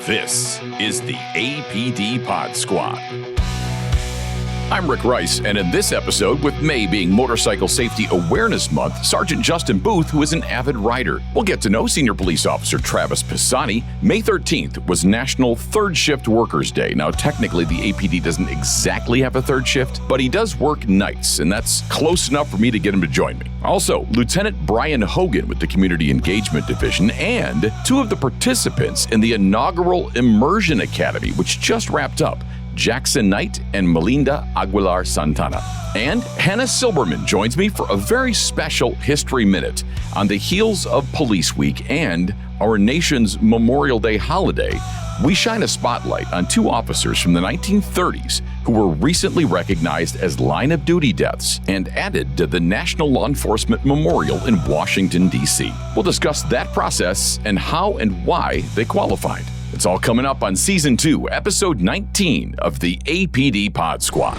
This is the APD Pod Squad. I'm Rick Rice, and in this episode, with May being Motorcycle Safety Awareness Month, Sergeant Justin Booth, who is an avid rider. We'll get to know Senior Police Officer Travis Pisani. May 13th was National Third Shift Workers Day. Now, technically, the APD doesn't exactly have a third shift, but he does work nights, and that's close enough for me to get him to join me. Also, Lieutenant Brian Hogan with the Community Engagement Division, and two of the participants in the inaugural Immersion Academy, which just wrapped up. Jackson Knight and Milinda Aguilar Santana. And Hannah Silberman joins me for a very special History Minute on the heels of Police Week and our nation's Memorial Day holiday. We shine a spotlight on two officers from the 1930s who were recently recognized as line-of-duty deaths and added to the National Law Enforcement Memorial in Washington, D.C. We'll discuss that process and how and why they qualified. It's all coming up on Season 2, Episode 19 of the APD Pod Squad.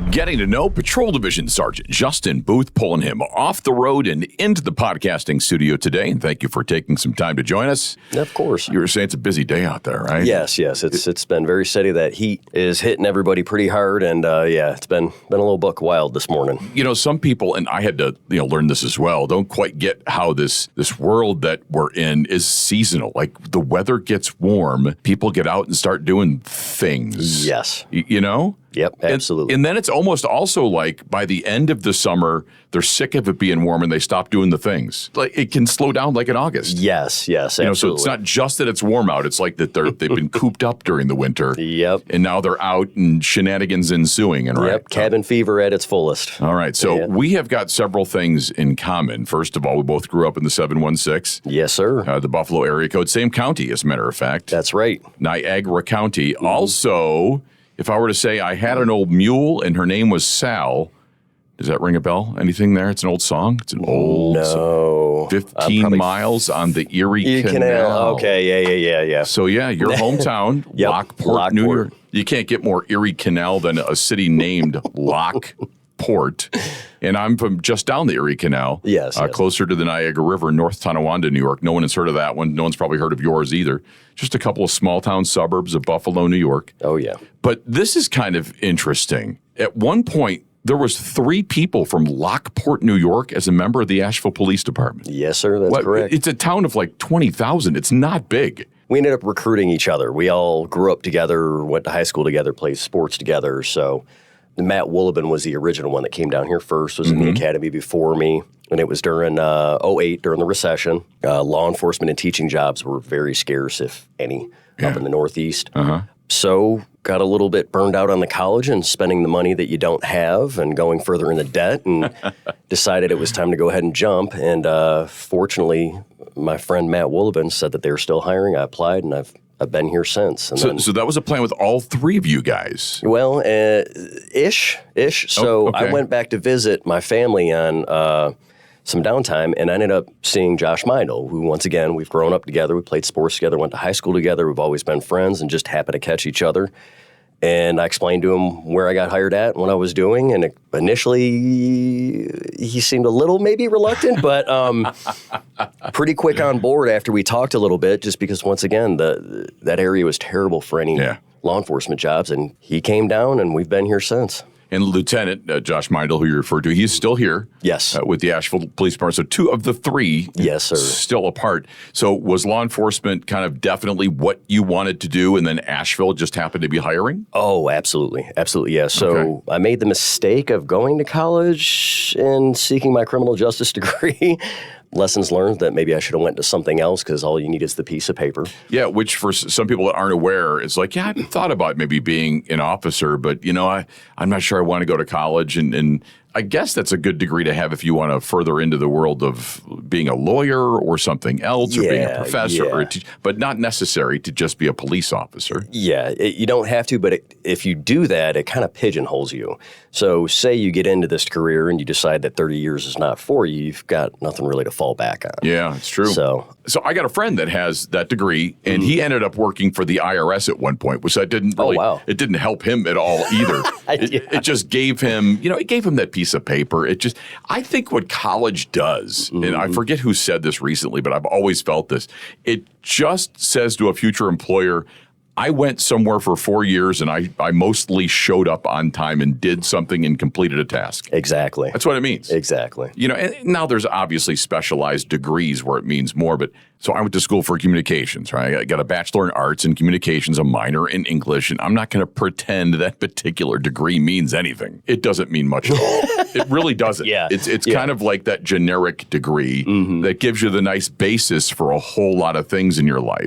Getting to know Patrol Division Sergeant Justin Booth, pulling him off the road and into the podcasting studio today. And thank you for taking some time to join us. Of course. You were saying it's a busy day out there, right? Yes. It's been very steady. That heat is hitting everybody pretty hard. And it's been a little buck wild this morning. You know, some people, and I had to learn this as well, don't quite get how this world that we're in is seasonal. Like the weather gets warm, people get out and start doing things. Yes. You know? Yep, absolutely. And then it's almost also like by the end of the summer, they're sick of it being warm and they stop doing the things. Like it can slow down like in August. Yes, absolutely. So it's not just that it's warm out. It's like that they've been cooped up during the winter. Yep. And now they're out and shenanigans ensuing. And right. Yep, cabin fever at its fullest. All right. So we have got several things in common. First of all, we both grew up in the 716. Yes, sir. The Buffalo area code, same county, as a matter of fact. That's right. Niagara County. Mm-hmm. Also, if I were to say I had an old mule and her name was Sal, does that ring a bell? Anything there? It's an old song. It's an old song. 15 miles on the Erie Canal. Okay, yeah. So, yeah, your hometown, Yep. Lockport, New York. You can't get more Erie Canal than a city named Lockport. And I'm from just down the Erie Canal. Yes. Closer to the Niagara River, North Tonawanda, New York. No one has heard of that one. No one's probably heard of yours either. Just a couple of small town suburbs of Buffalo, New York. Oh, yeah. But this is kind of interesting. At one point, there was 3 people from Lockport, New York as a member of the Asheville Police Department. Yes, sir. That's correct. It's a town of like 20,000. It's not big. We ended up recruiting each other. We all grew up together, went to high school together, played sports together. So Matt Woolliban was the original one that came down here first, was in the academy before me. And it was during 2008, during the recession. Law enforcement and teaching jobs were very scarce, if any, up in the Northeast. So got a little bit burned out on the college and spending the money that you don't have and going further into debt and decided it was time to go ahead and jump. And fortunately, my friend Matt Woolliban said that they were still hiring. I applied, and I've been here since. And so that was a plan with all 3 of you guys? Well, ish. So I went back to visit my family on some downtime, and I ended up seeing Josh Meidel, who, once again, we've grown up together. We played sports together, went to high school together. We've always been friends and just happened to catch each other. And I explained to him where I got hired at and what I was doing. And initially, he seemed a little maybe reluctant, but pretty quick on board after we talked a little bit, just because, once again, that area was terrible for any law enforcement jobs. And he came down, and we've been here since. And Lieutenant Josh Meidel, who you referred to, he's still here. Yes. With the Asheville Police Department. So 2 of the 3 yes, sir. Still apart. So was law enforcement kind of definitely what you wanted to do, and then Asheville just happened to be hiring? Oh, absolutely. Absolutely, yeah. So I made the mistake of going to college and seeking my criminal justice degree. Lessons learned that maybe I should have went to something else because all you need is the piece of paper. Yeah, which for some people that aren't aware, it's like, yeah, I've thought about maybe being an officer, but, I'm not sure I want to go to college. And I guess that's a good degree to have if you want to further into the world of being a lawyer or something else, or being a professor, or a teacher, but not necessary to just be a police officer. Yeah, you don't have to, but if you do that, it kind of pigeonholes you. So say you get into this career and you decide that 30 years is not for you, you've got nothing really to fall back on. Yeah, it's true. So So I got a friend that has that degree, and he ended up working for the IRS at one point, which that didn't really, it didn't help him at all either. It just gave him, it gave him that piece of paper. I think what college does, and I forget who said this recently, but I've always felt this, it just says to a future employer, I went somewhere for 4 years and I mostly showed up on time and did something and completed a task. Exactly. That's what it means. Exactly. And now there's obviously specialized degrees where it means more, but so I went to school for communications, right? I got a bachelor in arts and communications, a minor in English, and I'm not going to pretend that particular degree means anything. It doesn't mean much at all. It really doesn't. It's kind of like that generic degree that gives you the nice basis for a whole lot of things in your life.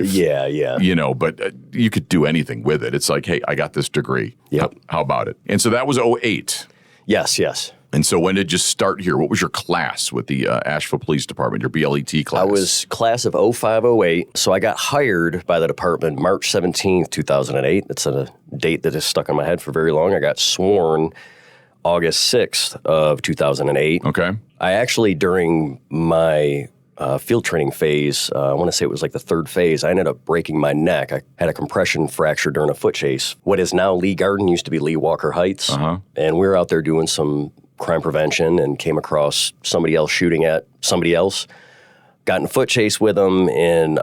But you could do anything with it. It's like, hey, I got this degree. Yep. How about it? And so that was 2008. Yes. And so when did you start here? What was your class with the Asheville Police Department, your BLET class? I was class of 05-08. So I got hired by the department March 17th, 2008. That's a date that is stuck in my head for very long. I got sworn August 6th of 2008. Okay. I actually, during my field training phase, I want to say it was like the third phase, I ended up breaking my neck. I had a compression fracture during a foot chase. What is now Lee Garden used to be Lee Walker Heights. And we were out there doing some crime prevention and came across somebody else shooting at somebody else. Got in a foot chase with him, and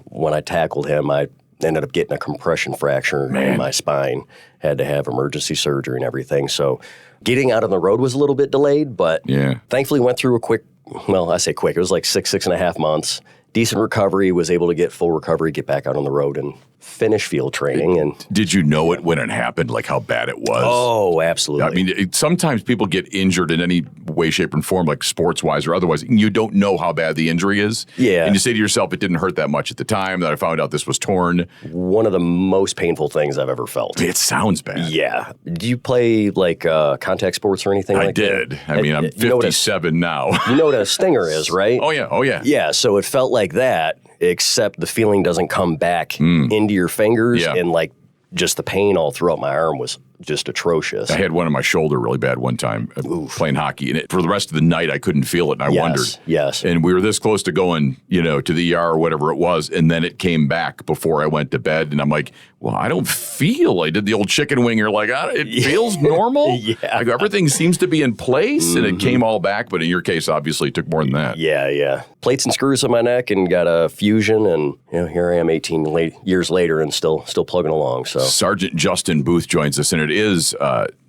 when I tackled him, I ended up getting a compression fracture in my spine. Had to have emergency surgery and everything. So getting out on the road was a little bit delayed, but thankfully went through a quick, well, I say quick, it was like 6.5 months. Decent recovery, was able to get full recovery, get back out on the road and finish field training. And did you know it when it happened, like how bad it was? Oh, absolutely. I mean, sometimes people get injured in any way, shape, and form, like sports-wise or otherwise, and you don't know how bad the injury is. Yeah. And you say to yourself, it didn't hurt that much at the time, that I found out this was torn. One of the most painful things I've ever felt. It sounds bad. Yeah. Do you play like contact sports or anything like that? I did. I mean, I'm 57 now. You know what a stinger is, right? Oh, yeah. Yeah, so it felt like that, except the feeling doesn't come back into your fingers, and like just the pain all throughout my arm was just atrocious. I had one on my shoulder really bad one time playing hockey, and for the rest of the night I couldn't feel it, and I wondered. Yes. And we were this close to going, to the ER or whatever it was, and then it came back before I went to bed, and I'm like, well, I don't feel. I did the old chicken wing. You're like, it feels normal. Like everything seems to be in place, and it came all back. But in your case, obviously, it took more than that. Yeah. Plates and screws on my neck, and got a fusion, and here I am 18 years later, and still plugging along. So Sergeant Justin Booth joins us, and it is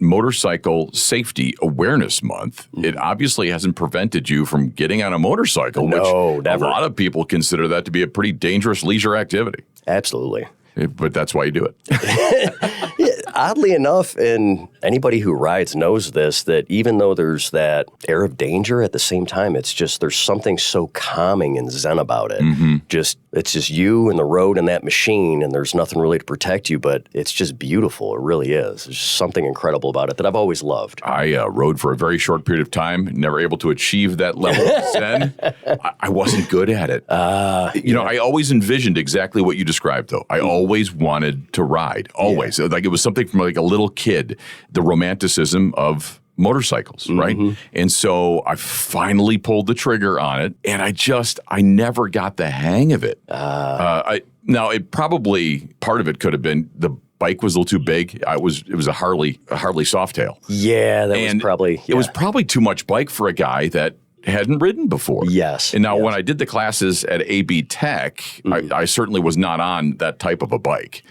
Motorcycle Safety Awareness Month. It obviously hasn't prevented you from getting on a motorcycle, which never. A lot of people consider that to be a pretty dangerous leisure activity. Absolutely. But that's why you do it. Oddly enough, and anybody who rides knows this, that even though there's that air of danger, at the same time, it's just there's something so calming and zen about it. It's just you and the road and that machine, and there's nothing really to protect you, but it's just beautiful. It really is. There's just something incredible about it that I've always loved. I rode for a very short period of time, never able to achieve that level of zen. I wasn't good at it. I always envisioned exactly what you described, though. I always wanted to ride, always. Like it was something from like a little kid, the romanticism of motorcycles, right? And so I finally pulled the trigger on it, and I never got the hang of it. Now, it probably, part of it could have been the bike was a little too big. It was a Harley Softail. Yeah, that was probably... It was probably too much bike for a guy that hadn't ridden before. Yes. And now when I did the classes at AB Tech, I certainly was not on that type of a bike.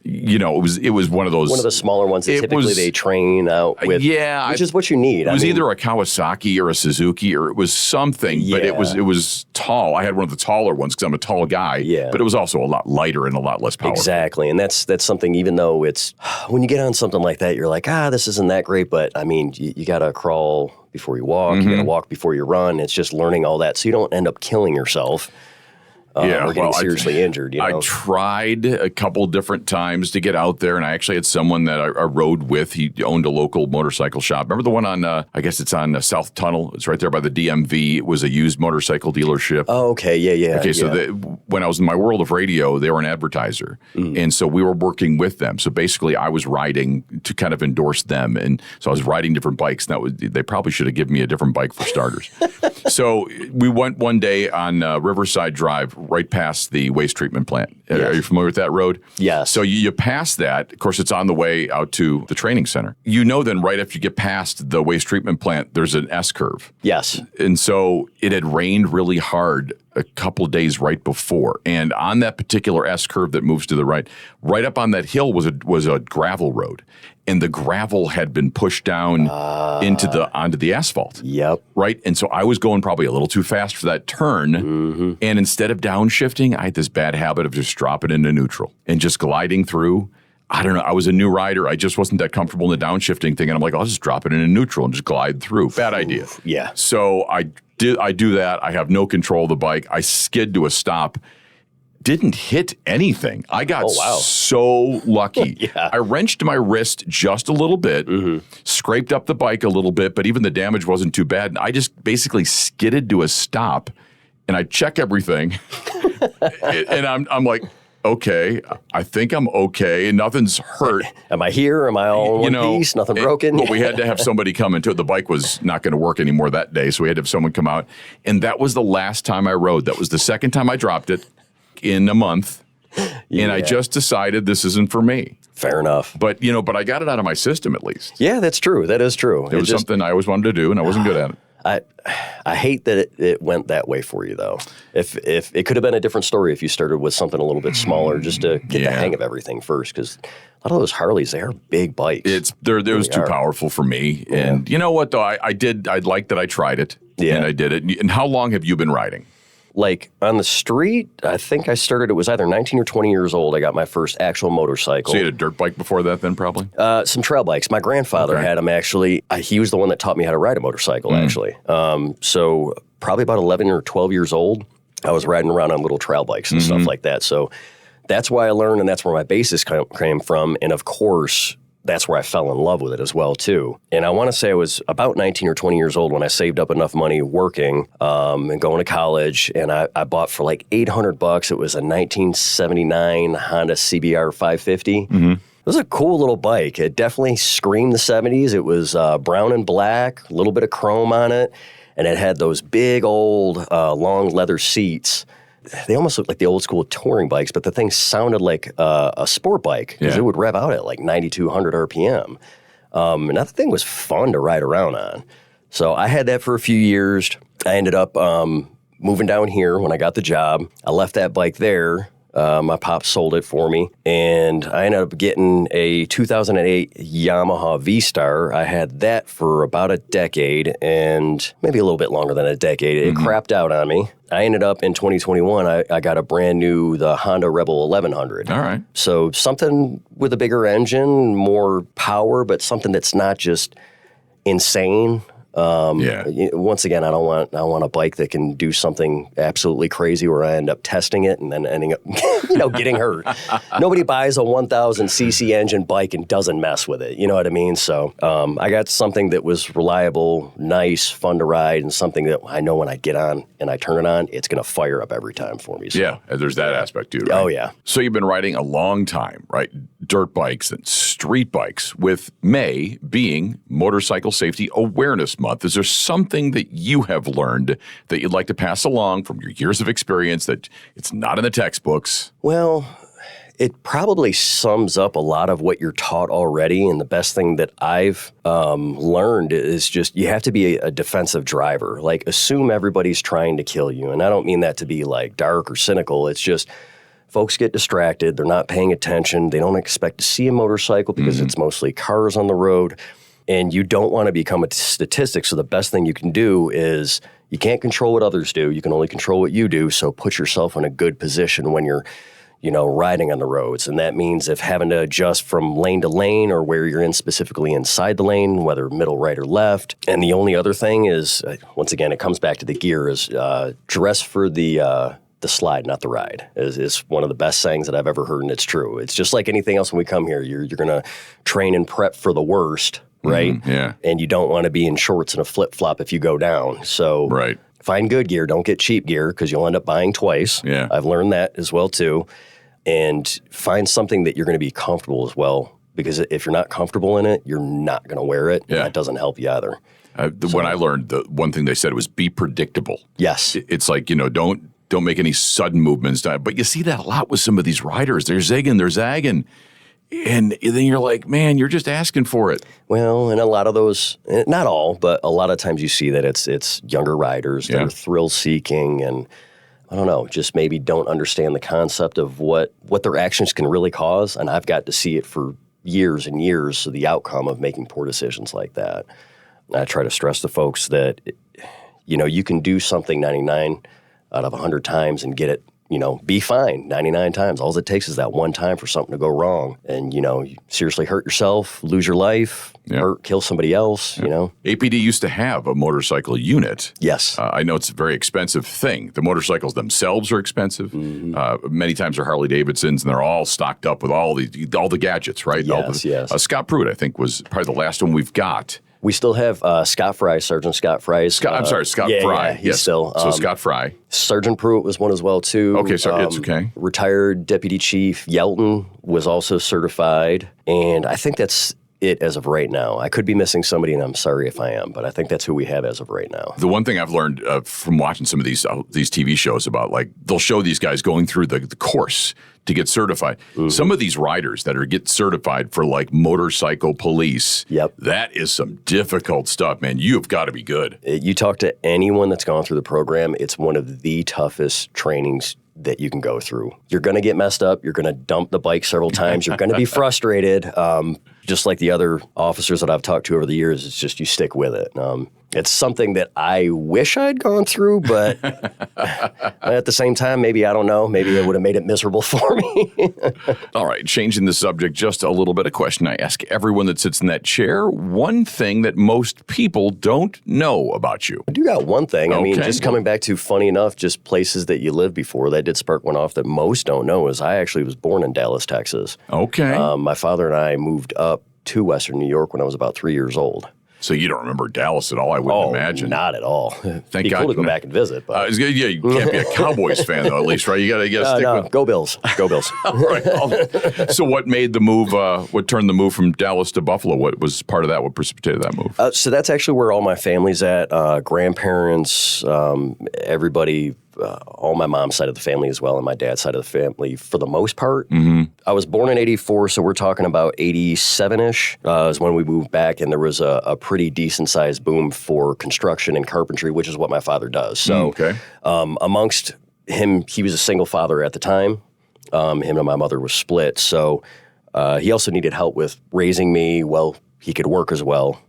It was one of those. One of the smaller ones that typically they train out with. Yeah. Which is what you need. It was either a Kawasaki or a Suzuki, or it was something, but it was tall. I had one of the taller ones because I'm a tall guy. Yeah. But it was also a lot lighter and a lot less powerful. Exactly. And that's something, even though it's, when you get on something like that, you're like, this isn't that great, but I mean, you got to crawl before you walk, you got to walk before you run. It's just learning all that so you don't end up killing yourself. or getting seriously injured. I tried a couple different times to get out there, and I actually had someone that I rode with. He owned a local motorcycle shop. Remember the one on, I guess it's on South Tunnel. It's right there by the DMV. It was a used motorcycle dealership. Oh, okay. Yeah. Okay, so when I was in my world of radio, they were an advertiser. And so we were working with them. So basically, I was riding to kind of endorse them. And so I was riding different bikes. They probably should have given me a different bike for starters. So we went one day on Riverside Drive, right past the waste treatment plant. Yes. Are you familiar with that road? Yes. So you pass that. Of course, it's on the way out to the training center. Then right after you get past the waste treatment plant, there's an S-curve. Yes. And so it had rained really hard a couple of days right before. And on that particular S-curve that moves to the right up on that hill was a gravel road. And the gravel had been pushed down onto the asphalt. Yep. Right? And so I was going probably a little too fast for that turn. Mm-hmm. And instead of downshifting, I had this bad habit of just dropping into neutral and just gliding through. I don't know. I was a new rider. I just wasn't that comfortable in the downshifting thing. And I'm like, I'll just drop it into neutral and just glide through. Bad idea. Yeah. So I do that. I have no control of the bike. I skid to a stop. Didn't hit anything. I got so lucky. Yeah. I wrenched my wrist just a little bit, scraped up the bike a little bit, but even the damage wasn't too bad. And I just basically skidded to a stop, and I check everything, and I'm like, okay, I think I'm okay. Nothing's hurt. Am I here? Am I all in one piece? Nothing broken? But we had to have somebody come into it. The bike was not going to work anymore that day, so we had to have someone come out. And that was the last time I rode. That was the second time I dropped it in a month. And I just decided this isn't for me. Fair enough. But I got it out of my system at least. Yeah, that's true. That is true. It was something I always wanted to do, and I wasn't good at it. I hate that it went that way for you, though. If it could have been a different story if you started with something a little bit smaller, just to get the hang of everything first. Because a lot of those Harleys, they are big bikes. It was too powerful for me. Yeah. And you know what, though? I like that I tried it. Yeah. And I did it. And how long have you been riding? Like on the street, I think I started, it was either 19 or 20 years old. I got my first actual motorcycle. So you had a dirt bike before that then probably? Some trail bikes. My grandfather had them actually. He was the one that taught me how to ride a motorcycle actually. So probably about 11 or 12 years old, I was riding around on little trail bikes and stuff like that. So that's why I learned, and that's where my basis came from. And of course, that's where I fell in love with it as well, too. And I want to say I was about 19 or 20 years old when I saved up enough money working and going to college. And I bought for like $800. It was a 1979 Honda CBR 550. Mm-hmm. It was a cool little bike. It definitely screamed the 70s. It was brown and black, a little bit of chrome on it. And it had those big old long leather seats. They almost looked like the old school touring bikes, but the thing sounded like a sport bike because it would rev out at like 9,200 RPM. And that thing was fun to ride around on. So I had that for a few years. I ended up moving down here when I got the job. I left that bike there. My pop sold it for me, and I ended up getting a 2008 Yamaha V-Star. I had that for about a decade, and maybe a little bit longer than a decade. It crapped out on me. I ended up in 2021, I got a brand new, the Honda Rebel 1100. All right. So something with a bigger engine, more power, but something that's not just insane. Once again, I don't want a bike that can do something absolutely crazy where I end up testing it and then ending up, getting hurt. Nobody buys a 1,000 cc engine bike and doesn't mess with it. You know what I mean? So I got something that was reliable, nice, fun to ride, and something that I know when I get on and I turn it on, it's going to fire up every time for me. So. Yeah, there's that aspect too, right? Oh, yeah. So you've been riding a long time, right? Dirt bikes and street bikes, with May being Motorcycle Safety Awareness Month. Is there something that you have learned that you'd like to pass along from your years of experience that it's not in the textbooks? Well, it probably sums up a lot of what you're taught already. And the best thing that I've learned is just you have to be a defensive driver. Like, assume everybody's trying to kill you. And I don't mean that to be like dark or cynical. It's just folks get distracted. They're not paying attention. They don't expect to see a motorcycle because it's mostly cars on the road. And you don't want to become a statistic. So the best thing you can do is you can't control what others do. You can only control what you do. So put yourself in a good position when you're, riding on the roads. And that means if having to adjust from lane to lane or where you're in specifically inside the lane, whether middle, right, or left. And the only other thing is, once again, it comes back to the gear, is dress for the the slide, not the ride, is one of the best sayings that I've ever heard, and it's true. It's just like anything else when we come here. You're going to train and prep for the worst, right? Yeah. And you don't want to be in shorts and a flip-flop if you go down. So find good gear. Don't get cheap gear because you'll end up buying twice. Yeah. I've learned that as well, too. And find something that you're going to be comfortable as well, because if you're not comfortable in it, you're not going to wear it. Yeah. And that doesn't help you either. When I learned, the one thing they said was be predictable. Yes. It's like, don't make any sudden movements. But you see that a lot with some of these riders. They're zigging, they're zagging. And then you're like, man, you're just asking for it. Well, and a lot of those, not all, but a lot of times you see that it's younger riders that are thrill-seeking and, I don't know, just maybe don't understand the concept of what their actions can really cause. And I've got to see it for years and years, so the outcome of making poor decisions like that. I try to stress to folks that, you can do something 99 out of 100 times and get it, be fine 99 times. All it takes is that one time for something to go wrong. And, you seriously hurt yourself, lose your life, kill somebody else, APD used to have a motorcycle unit. Yes. I know it's a very expensive thing. The motorcycles themselves are expensive. Mm-hmm. Many times they're Harley-Davidsons, and they're all stocked up with all the gadgets, right? Yes. Scott Pruitt, I think, was probably the last one we've got. We still have Scott Fry, Sergeant Scott Fry. Scott Fry. Yeah, he's still. So Scott Fry. Sergeant Pruitt was one as well, too. Okay, so it's okay. Retired Deputy Chief Yelton was also certified. And I think that's it as of right now. I could be missing somebody, and I'm sorry if I am, but I think that's who we have as of right now. The one thing I've learned from watching some of these TV shows about, like, they'll show these guys going through the course to get certified. Mm-hmm. Some of these riders that get certified for, like, motorcycle police, that is some difficult stuff, man. You've got to be good. You talk to anyone that's gone through the program, it's one of the toughest trainings that you can go through. You're going to get messed up. You're going to dump the bike several times. You're going to be frustrated. Just like the other officers that I've talked to over the years, it's just you stick with it. It's something that I wish I'd gone through, but at the same time, maybe, I don't know, maybe it would have made it miserable for me. All right, changing the subject just a little bit, a question I ask everyone that sits in that chair. One thing that most people don't know about you. I do got one thing. I mean, just coming back to, funny enough, just places that you lived before, that did spark one off that most don't know is I actually was born in Dallas, Texas. Okay. My father and I moved up to Western New York when I was about 3 years old. So you don't remember Dallas at all, I wouldn't imagine. Not at all. Thank God. Cool to go back and visit. But. You can't be a Cowboys fan, though, at least, right? You got to stick with... Go Bills. Go Bills. Right. So what made the move, what turned the move from Dallas to Buffalo? What was part of that? What precipitated that move? So that's actually where all my family's at. Grandparents, everybody... all my mom's side of the family as well, and my dad's side of the family for the most part. Mm-hmm. I was born in 84, so we're talking about 87-ish is when we moved back, and there was a pretty decent-sized boom for construction and carpentry, which is what my father does. So amongst him, he was a single father at the time. Him and my mother were split, so he also needed help with raising me. Well, he could work as well,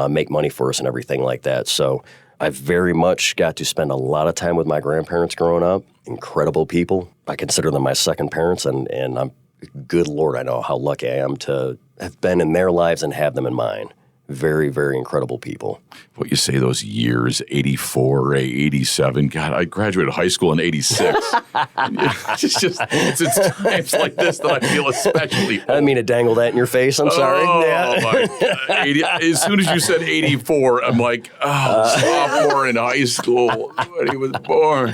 make money for us and everything like that. So I very much got to spend a lot of time with my grandparents growing up. Incredible people. I consider them my second parents, and I'm, good Lord, I know how lucky I am to have been in their lives and have them in mine. Very, very incredible people. What you say, those years, 84, 87. God, I graduated high school in 86. It's times like this that I feel especially old. I didn't mean to dangle that in your face. I'm sorry. My God. As soon as you said 84, I'm like, sophomore in high school when he was born.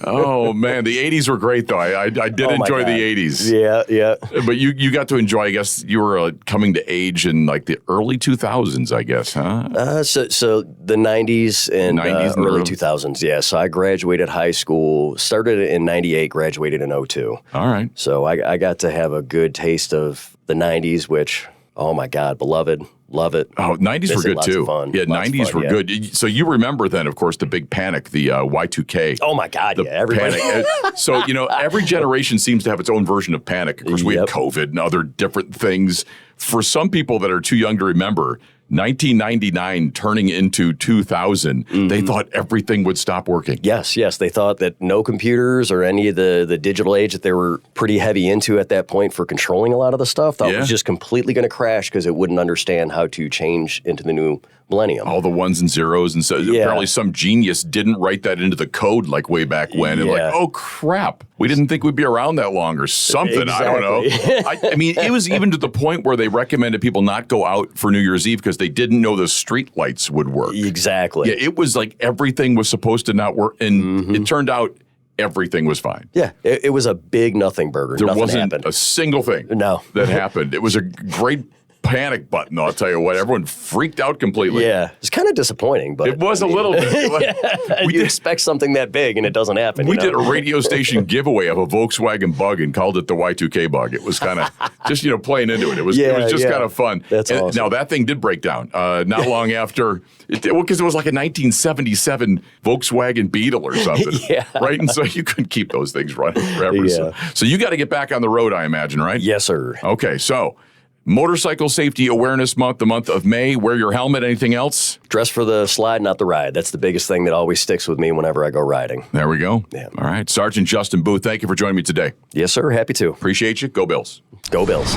Oh, man. The 80s were great, though. I did enjoy the 80s. Yeah. But you got to enjoy, I guess, you were coming to age in like the early 2000s, I guess, huh? So the 90s and early 2000s, yeah. So I graduated high school, started in 98, graduated in 02. All right. So I got to have a good taste of the 90s, which, oh my God, beloved. Love it. Oh, 90s were good too. Yeah, 90s were good. So you remember then, of course, the big panic, the Y2K. Oh my God, everybody. So, every generation seems to have its own version of panic. Of course, we had COVID and other different things. For some people that are too young to remember, 1999 turning into 2000, they thought everything would stop working. Yes. They thought that no computers or any of the digital age that they were pretty heavy into at that point for controlling a lot of the stuff, thought it was just completely going to crash because it wouldn't understand how to change into the new Millennium. All the ones and zeros, and so apparently some genius didn't write that into the code like way back when. And like, oh crap, we didn't think we'd be around that long or something. Exactly. I don't know. I mean, it was even to the point where they recommended people not go out for New Year's Eve because they didn't know the street lights would work. Exactly. Yeah, it was like everything was supposed to not work, and it turned out everything was fine. Yeah, it was a big nothing burger. There Nothing wasn't happened. a single thing that happened. It was a great panic button, I'll tell you what. Everyone freaked out completely. Yeah, it's kind of disappointing, but it was a little bit. You expect something that big and it doesn't happen. We did a radio station giveaway of a Volkswagen Bug and called it the Y2K Bug. It was kind of just playing into it. It was just kind of fun. That's awesome. Now that thing did break down not long after, because it was like a 1977 Volkswagen Beetle or something, right? And so you couldn't keep those things running forever. So you got to get back on the road, I imagine, right? Yes, sir. Okay, so Motorcycle Safety Awareness Month, the month of May. Wear your helmet. Anything else? Dress for the slide, not the ride. That's the biggest thing that always sticks with me whenever I go riding. There we go. Yeah. All right. Sergeant Justin Booth, thank you for joining me today. Yes, sir. Happy to. Appreciate you. Go Bills. Go Bills.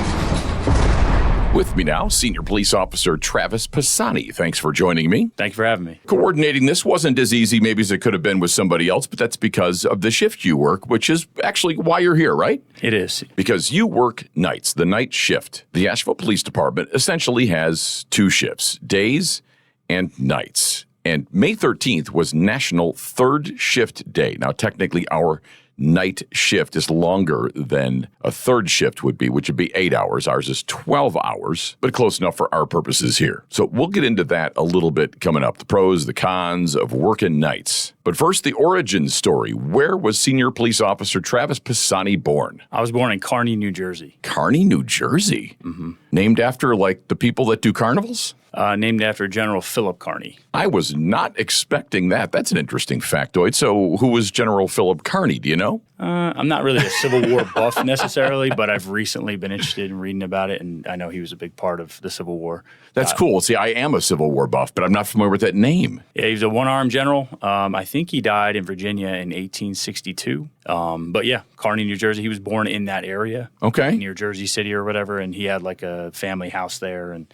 With me now, Senior Police Officer Travis Pisani. Thanks for joining me. Thank you for having me. Coordinating this wasn't as easy maybe as it could have been with somebody else, but that's because of the shift you work, which is actually why you're here, right? It is. Because you work nights, the night shift. The Asheville Police Department essentially has two shifts, days and nights. And May 13th was National Third Shift Day. Now, technically, our night shift is longer than a third shift would be, which would be 8 hours. Ours is 12 hours, but close enough for our purposes here. So we'll get into that a little bit coming up, the pros, the cons of working nights. But first, the origin story. Where was Senior Police Officer Travis Pisani born? I was born in Kearney, New Jersey. Kearney, New Jersey? Mm-hmm. Named after, like, the people that do carnivals? Named after General Philip Kearney. I was not expecting that. That's an interesting factoid. So who was General Philip Kearney? Do you know? I'm not really a Civil War buff necessarily, but I've recently been interested in reading about it, and I know he was a big part of the Civil War. That's cool. See, I am a Civil War buff, but I'm not familiar with that name. Yeah, he was a one-armed general. I think he died in Virginia in 1862. But yeah, Kearney, New Jersey. He was born in that area. Okay. Near Jersey City or whatever, and he had like a family house there, and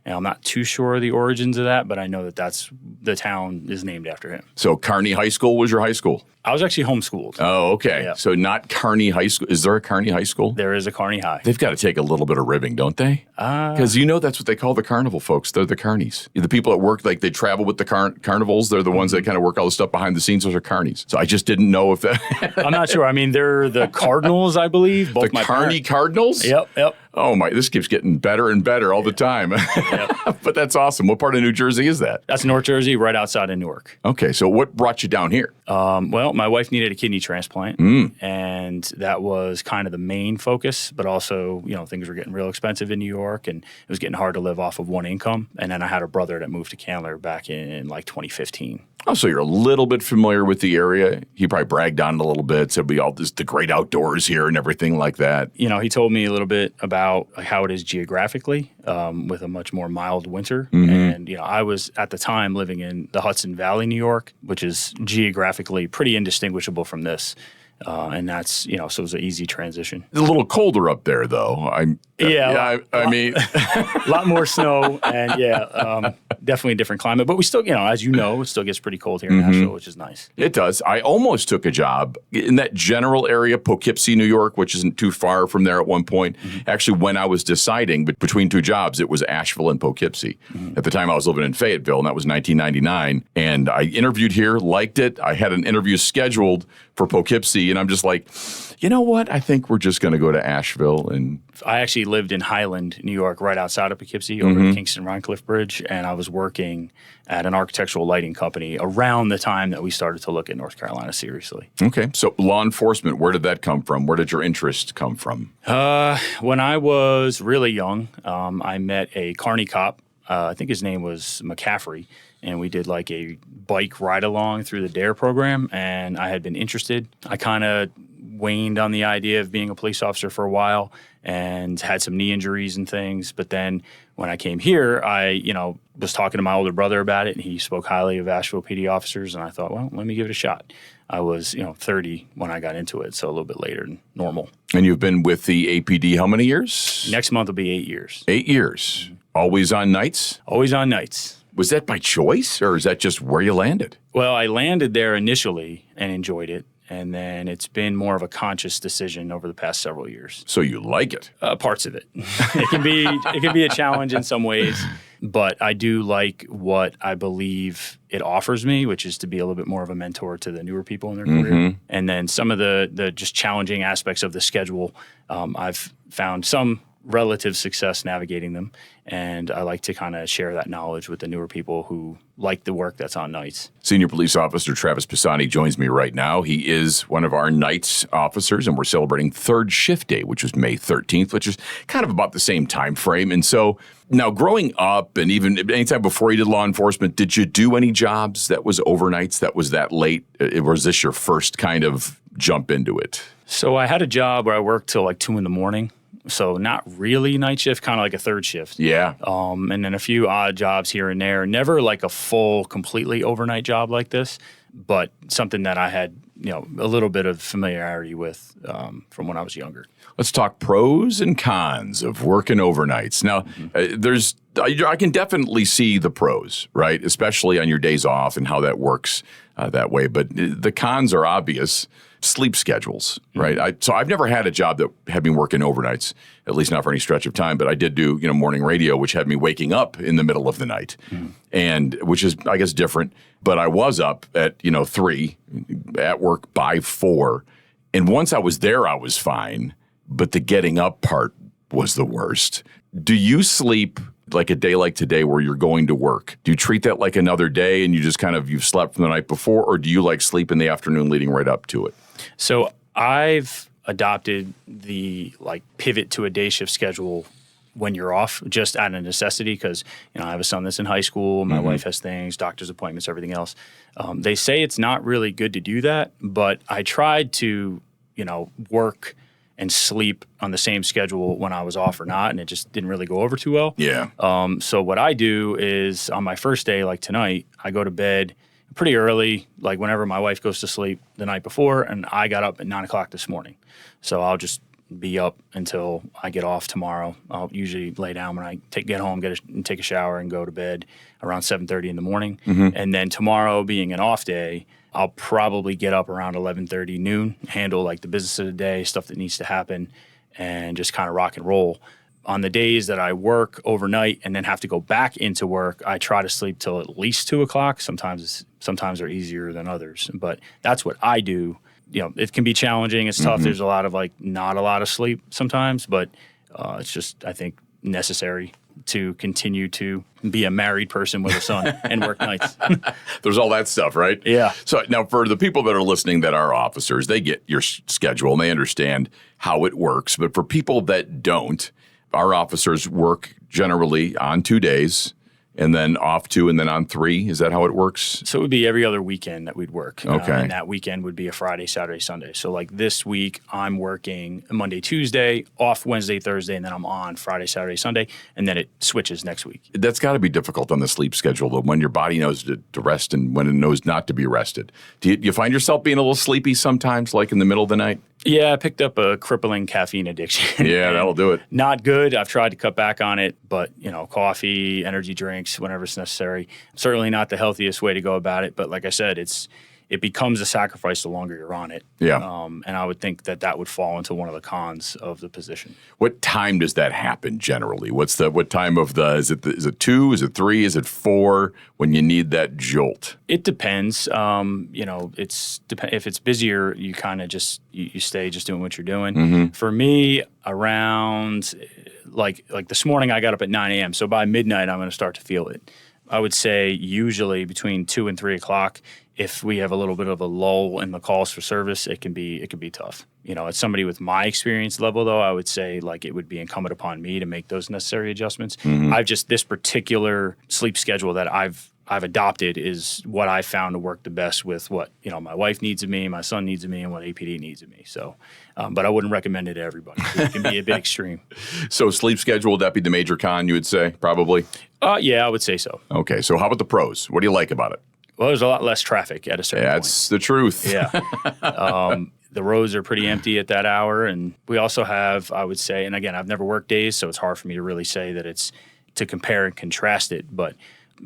I'm not too sure of the origins of that, but I know that the town is named after him. So Kearney High School was your high school? I was actually homeschooled. Oh, okay. Yeah. So not Kearney High School. Is there a Kearney High School? There is a Kearney High. They've got to take a little bit of ribbing, don't they? Because that's what they call the carnival folks. They're the carnies. The people that work, like they travel with the carnivals. They're the ones that kind of work all the stuff behind the scenes. Those are carnies. So I just didn't know if that... I'm not sure. I mean, they're the Cardinals, I believe. Both the Kearney Cardinals? Yep. Oh, my. This keeps getting better and better all the time. But that's awesome. What part of New Jersey is that? That's North Jersey, right outside of Newark. Okay. So what brought you down here? Well, my wife needed a kidney transplant, and that was kind of the main focus. But also, things were getting real expensive in New York, and it was getting hard to live off of one income. And then I had a brother that moved to Candler back in like 2015. Oh, so you're a little bit familiar with the area. He probably bragged on it a little bit, said the great outdoors here and everything like that. He told me a little bit about how it is geographically, with a much more mild winter. And, I was at the time living in the Hudson Valley, New York, which is geographically pretty indistinguishable from this. And that's, so it was an easy transition. It's a little colder up there, though. I mean, a lot more snow and definitely a different climate. But we still, as you know, it still gets pretty cold here in Asheville, which is nice. It does. I almost took a job in that general area, Poughkeepsie, New York, which isn't too far from there at one point. Actually, when I was deciding between two jobs, it was Asheville and Poughkeepsie. At the time, I was living in Fayetteville, and that was 1999. And I interviewed here, liked it. I had an interview scheduled for Poughkeepsie, and I'm just like, you know what? I think we're just going to go to Asheville. And I actually lived in Highland, New York, right outside of Poughkeepsie, over the Kingston-Rhinecliff Bridge, and I was working at an architectural lighting company around the time that we started to look at North Carolina seriously. Okay, so law enforcement, where did that come from? Where did your interest come from? When I was really young, I met a Kearney cop. I think his name was McCaffrey. And we did like a bike ride along through the DARE program, and I had been interested. I kind of waned on the idea of being a police officer for a while and had some knee injuries and things. But then when I came here, I, was talking to my older brother about it, and he spoke highly of Asheville PD officers, and I thought, well, let me give it a shot. I was, 30 when I got into it, so a little bit later than normal. And you've been with the APD how many years? Next month will be 8 years. 8 years. Always on nights? Always on nights. Was that by choice, or is that just where you landed? Well, I landed there initially and enjoyed it. And then it's been more of a conscious decision over the past several years. So you like it? Parts of it. It can be a challenge in some ways, but I do like what I believe it offers me, which is to be a little bit more of a mentor to the newer people in their career. And then some of the just challenging aspects of the schedule, I've found some relative success navigating them. And I like to kind of share that knowledge with the newer people who like the work that's on nights. Senior Police Officer Travis Pisani joins me right now. He is one of our nights officers, and we're celebrating Third Shift Day, which was May 13th, which is kind of about the same time frame. And so now growing up, and even anytime before you did law enforcement, did you do any jobs that was overnights, that was that late? Or was this your first kind of jump into it? So I had a job where I worked till like 2 a.m. So not really night shift, kind of like a third shift. Yeah. And then a few odd jobs here and there. Never like a full, completely overnight job like this, but something that I had, a little bit of familiarity with from when I was younger. Let's talk pros and cons of working overnights. Now, I can definitely see the pros, right? Especially on your days off and how that works that way. But the cons are obvious. Sleep schedules, right? So I've never had a job that had me working overnights, at least not for any stretch of time. But I did do, morning radio, which had me waking up in the middle of the night, and which is, I guess, different. But I was up at 3, at work by 4, and once I was there, I was fine. But the getting up part was the worst. Do you sleep like a day like today where you're going to work? Do you treat that like another day and you just you've slept from the night before, or do you like sleep in the afternoon leading right up to it? So I've adopted the pivot to a day shift schedule when you're off, just out of necessity, because I have a son that's in high school, my wife has things, doctor's appointments, everything else. They say it's not really good to do that, but I tried to work and sleep on the same schedule when I was off or not, and it just didn't really go over too well. Yeah. So what I do is on my first day, like tonight, I go to bed pretty early, like whenever my wife goes to sleep the night before, and I got up at 9 o'clock this morning. So I'll just be up until I get off tomorrow. I'll usually lay down when I get home, take a shower, and go to bed around 7:30 in the morning. And then tomorrow, being an off day, I'll probably get up around 11:30, noon, handle the business of the day, stuff that needs to happen, and just kind of rock and roll. On the days that I work overnight and then have to go back into work, I try to sleep till at least 2 o'clock. Sometimes they're easier than others, but that's what I do. It can be challenging. It's tough. There's a lot of not a lot of sleep sometimes, but it's just, I think, necessary to continue to be a married person with a son and work nights. There's all that stuff, right? Yeah. So now for the people that are listening that are officers, they get your schedule and they understand how it works. But for people that don't, our officers work generally on 2 days and then off 2 and then on 3. Is that how it works? So it would be every other weekend that we'd work. Okay. And that weekend would be a Friday, Saturday, Sunday. So this week, I'm working Monday, Tuesday, off Wednesday, Thursday, and then I'm on Friday, Saturday, Sunday, and then it switches next week. That's got to be difficult on the sleep schedule, though, when your body knows to rest and when it knows not to be rested. Do you find yourself being a little sleepy sometimes, like in the middle of the night? Yeah, I picked up a crippling caffeine addiction. Yeah, that'll do it. Not good. I've tried to cut back on it, but, coffee, energy drinks, whenever it's necessary. Certainly not the healthiest way to go about it, but like I said, it becomes a sacrifice the longer you're on it. Yeah. And I would think that would fall into one of the cons of the position. What time does that happen generally? What time of is it 2? Is it 3? Is it 4 when you need that jolt? It depends. If it's busier, you kind of just you stay just doing what you're doing. For me, around like this morning, I got up at 9 a.m. So by midnight, I'm going to start to feel it. I would say usually between 2 and 3 o'clock. If we have a little bit of a lull in the calls for service, it can be tough. As somebody with my experience level, though, I would say it would be incumbent upon me to make those necessary adjustments. This particular sleep schedule that I've adopted is what I found to work the best with what my wife needs of me, my son needs of me, and what APD needs of me. So, but I wouldn't recommend it to everybody. It can be a bit extreme. So sleep schedule, would that be the major con, you would say, probably? Yeah, I would say so. Okay, so how about the pros? What do you like about it? Well, there's a lot less traffic at a certain point. That's the truth. Yeah. The roads are pretty empty at that hour. And we also have, I would say, and again, I've never worked days, so it's hard for me to really say that it's to compare and contrast it. But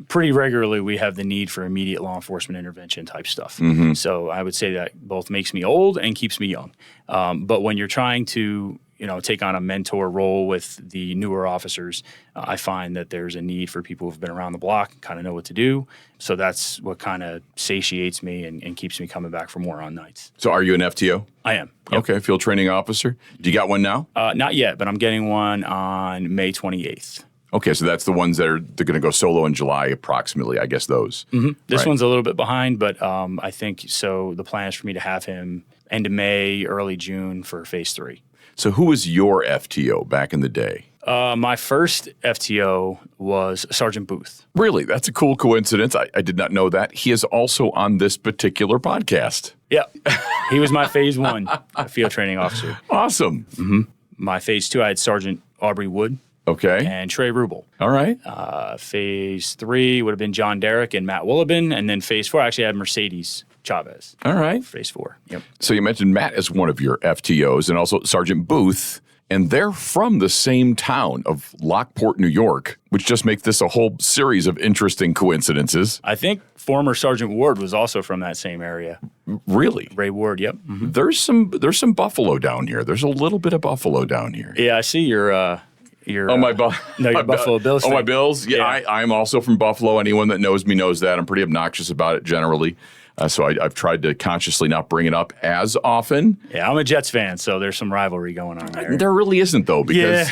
pretty regularly we have the need for immediate law enforcement intervention type stuff. So I would say that both makes me old and keeps me young. But when you're trying to take on a mentor role with the newer officers, I find that there's a need for people who've been around the block, kind of know what to do. So that's what kind of satiates me and keeps me coming back for more on nights. So are you an FTO? I am. Yep. Okay, field training officer. Do you got one now? Not yet, but I'm getting one on May 28th. Okay, so that's the ones they're going to go solo in July, approximately. I guess those. This one's a little bit behind, but I think so. The plan is for me to have him end of May, early June for phase 3. So who was your FTO back in the day? My first FTO was Sergeant Booth. Really? That's a cool coincidence. I did not know that. He is also on this particular podcast. Yep. He was my phase 1 field training officer. Awesome. My phase 2, I had Sergeant Aubrey Wood. Okay. And Trey Rubel. All right. Phase 3 would have been John Derrick and Matt Woolabin. And then phase 4, I actually had Mercedes Chavez. All right. Phase 4. Yep. So you mentioned Matt as one of your FTOs and also Sergeant Booth. And they're from the same town of Lockport, New York, which just makes this a whole series of interesting coincidences. I think former Sergeant Ward was also from that same area. Really? Ray Ward, yep. There's some Buffalo down here. There's a little bit of Buffalo down here. Yeah, I see your your Buffalo Bills fan. Oh, my Bills? Yeah, I'm also from Buffalo. Anyone that knows me knows that. I'm pretty obnoxious about it generally. So I've tried to consciously not bring it up as often. Yeah, I'm a Jets fan, so there's some rivalry going on there. There really isn't, though, because...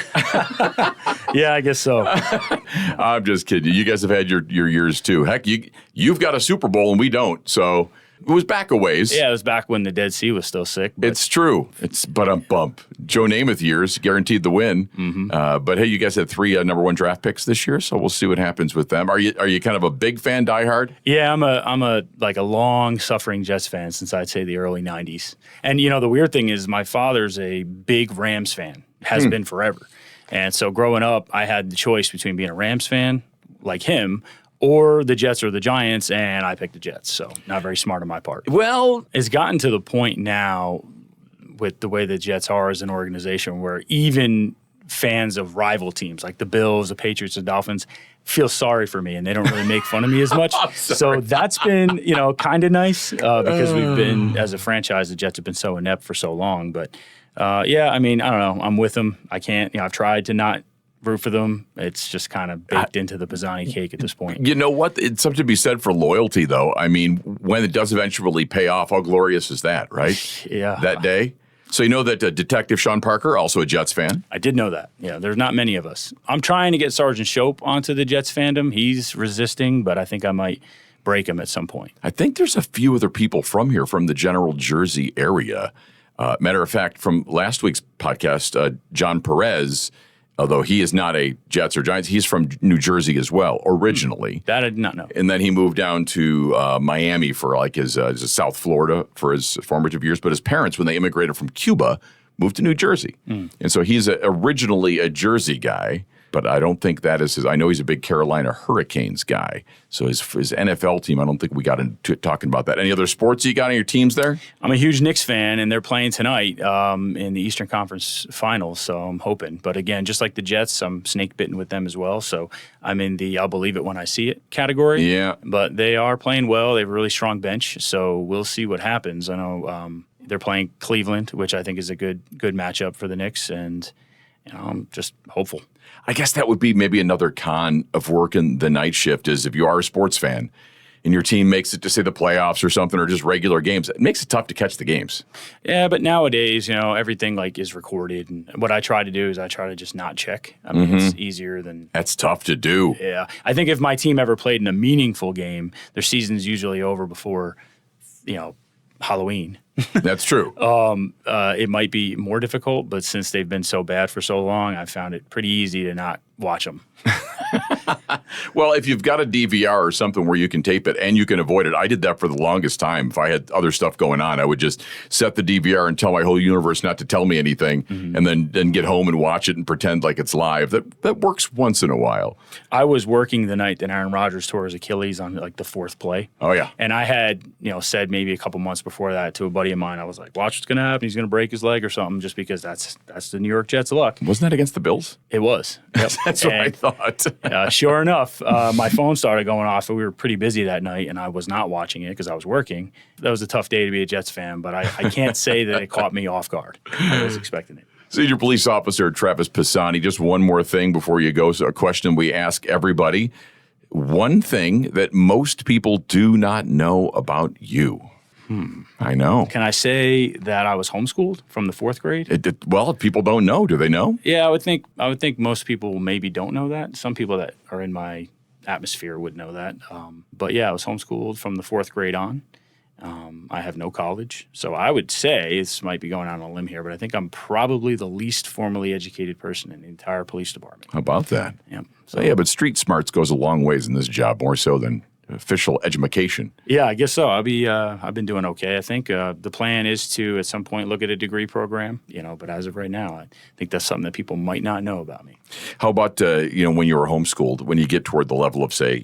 Yeah, I guess so. I'm just kidding. You guys have had your years, too. Heck, you've got a Super Bowl, and we don't, so... It was back a ways. Yeah, it was back when the Dead Sea was still sick. But. It's true. But bump. Joe Namath years guaranteed the win. But hey, you guys had 3 number 1 draft picks this year, so we'll see what happens with them. Are you kind of a big fan, diehard? Yeah, I'm a long suffering Jets fan since I'd say the early '90s. And the weird thing is, my father's a big Rams fan, has been forever. And so growing up, I had the choice between being a Rams fan like him, or the Jets or the Giants, and I picked the Jets. So not very smart on my part. Well, it's gotten to the point now with the way the Jets are as an organization where even fans of rival teams like the Bills, the Patriots, the Dolphins feel sorry for me, and they don't really make fun of me as much. So that's been, kind of nice because we've been, as a franchise, the Jets have been so inept for so long. But yeah, I mean, I don't know. I'm with them. I can't, I've tried to not root for them. It's just kind of baked into the Pisani cake at this point. You know what? It's something to be said for loyalty, though. I mean, when it does eventually pay off, how glorious is that, right? Yeah. That day. So you know that Detective Sean Parker, also a Jets fan? I did know that. Yeah, there's not many of us. I'm trying to get Sergeant Shope onto the Jets fandom. He's resisting, but I think I might break him at some point. I think there's a few other people from here, from the general Jersey area. Matter of fact, from last week's podcast, John Perez, although he is not a Jets or Giants, he's from New Jersey as well, originally. That I did not know. And then he moved down to Miami for like his South Florida for his formative years. But his parents, when they immigrated from Cuba, moved to New Jersey. And so he's originally a Jersey guy, but I don't think that is his. I know he's a big Carolina Hurricanes guy. So his NFL team, I don't think we got into talking about that. Any other sports you got on your teams there? I'm a huge Knicks fan, and they're playing tonight in the Eastern Conference Finals, so I'm hoping. But again, just like the Jets, I'm snake bitten with them as well. So I'm in the I'll believe it when I see it category. Yeah. But they are playing well. They have a really strong bench, so we'll see what happens. I know they're playing Cleveland, which I think is a good matchup for the Knicks, and I'm just hopeful. I guess that would be maybe another con of working the night shift is if you are a sports fan and your team makes it to, say, the playoffs or something or just regular games, it makes it tough to catch the games. Yeah, but nowadays, everything is recorded. And what I try to do is I try to just not check. I mean, it's easier than... That's tough to do. Yeah. I think if my team ever played in a meaningful game, their season's usually over before, Halloween. That's true. It might be more difficult, but since they've been so bad for so long, I found it pretty easy to not watch them. Well, if you've got a DVR or something where you can tape it and you can avoid it, I did that for the longest time. If I had other stuff going on, I would just set the DVR and tell my whole universe not to tell me anything, and then get home and watch it and pretend like it's live. That works once in a while. I was working the night that Aaron Rodgers tore his Achilles on the 4th play. Oh, yeah. And I had, said maybe a couple months before that to a buddy of mine, I was like, watch what's going to happen. He's going to break his leg or something, just because that's the New York Jets' luck. Wasn't that against the Bills? It was. Yep. That's what I thought. sure enough, my phone started going off, and we were pretty busy that night, and I was not watching it because I was working. That was a tough day to be a Jets fan, but I can't say that it caught me off guard. I was expecting it. Senior Police Officer Travis Pisani, just one more thing before you go. So a question we ask everybody. One thing that most people do not know about you. I know. Can I say that I was homeschooled from the 4th grade? Well, people don't know. Do they know? Yeah, I would think most people maybe don't know that. Some people that are in my atmosphere would know that. But yeah, I was homeschooled from the 4th grade on. I have no college. So I would say, this might be going out on a limb here, but I think I'm probably the least formally educated person in the entire police department. How about that? Yeah. So yeah, but street smarts goes a long ways in this job, more so than official education. Yeah, I guess so. I've been doing okay. I think the plan is to at some point look at a degree program, but as of right now, I think that's something that people might not know about me. How about, when you were homeschooled, when you get toward the level of, say,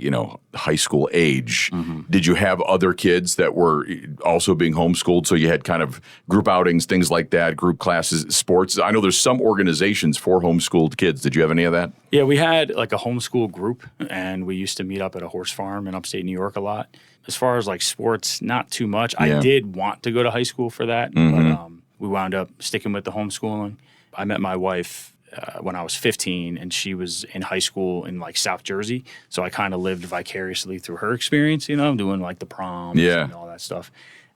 high school age, did you have other kids that were also being homeschooled? So you had kind of group outings, things like that, group classes, sports. I know there's some organizations for homeschooled kids. Did you have any of that? Yeah, we had like a homeschool group, and we used to meet up at a horse farm in upstate New York a lot. As far as like sports, not too much. Yeah. I did want to go to high school for that, but we wound up sticking with the homeschooling. I met my wife when I was 15, and she was in high school in like South Jersey. So I kind of lived vicariously through her experience, doing like the proms and all that stuff.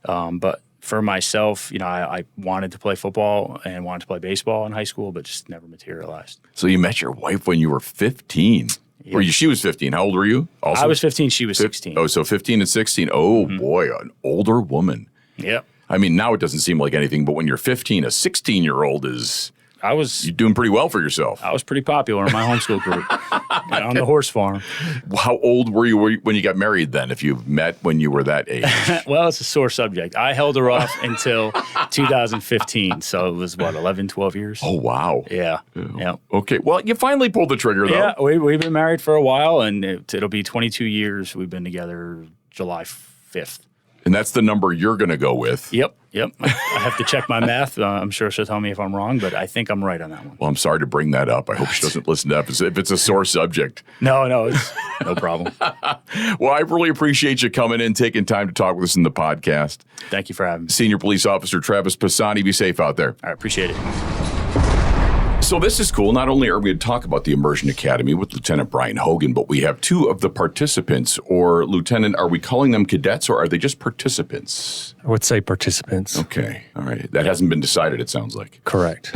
But for myself, I wanted to play football and wanted to play baseball in high school, but just never materialized. So you met your wife when you were 15. Yeah. She was 15. How old were you? Also? I was 15. She was 16. Oh, so 15 and 16. Oh, boy, an older woman. Yep. I mean, now it doesn't seem like anything, but when you're 15, a 16-year-old is... You're doing pretty well for yourself. I was pretty popular in my homeschool group on the horse farm. How old were you when you got married then, if you met when you were that age? Well, it's a sore subject. I held her off until 2015, so it was, 11, 12 years? Oh, wow. Yeah. Yeah. Okay. Well, you finally pulled the trigger, though. Yeah, we've been married for a while, and it'll be 22 years. We've been together July 5th. And that's the number you're going to go with. Yep. I have to check my math. I'm sure she'll tell me if I'm wrong, but I think I'm right on that one. Well, I'm sorry to bring that up. I hope she doesn't listen to that if it's a sore subject. No, it's no problem. Well, I really appreciate you coming in, taking time to talk with us in the podcast. Thank you for having me. Senior Police Officer Travis Pisani, be safe out there. I appreciate it. So this is cool. Not only are we going to talk about the Immersion Academy with Lieutenant Brian Hogan, but we have two of the participants, or Lieutenant, are we calling them cadets or are they just participants? I would say participants. Okay. All right. That hasn't been decided, it sounds like. Correct.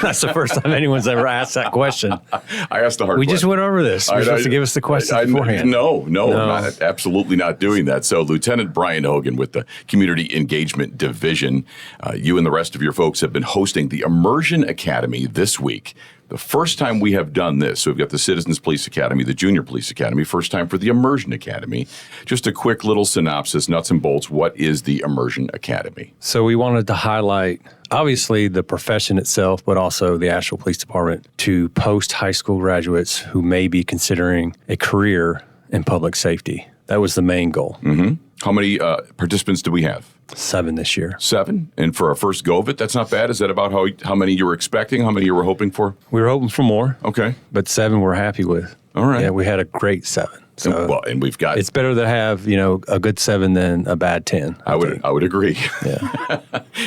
That's the first time anyone's ever asked that question. I asked the hard question. We just went over this. You're supposed to give us the question beforehand. No, I'm absolutely not doing that. So Lieutenant Brian Hogan with the Community Engagement Division, you and the rest of your folks have been hosting the Immersion Academy this week. The first time we have done this, so we've got the Citizens Police Academy, the Junior Police Academy, first time for the Immersion Academy. Just a quick little synopsis, nuts and bolts, what is the Immersion Academy? So we wanted to highlight, obviously, the profession itself, but also the Asheville Police Department to post-high school graduates who may be considering a career in public safety. That was the main goal. Mm-hmm. How many participants do we have? 7 this year. 7? And for our first go of it, that's not bad. Is that about how many you were expecting? How many you were hoping for? We were hoping for more. Okay. But 7 we're happy with. All right. Yeah, we had a great 7. So and we've got... It's better to have, a good 7 than a bad 10. I would agree. Yeah.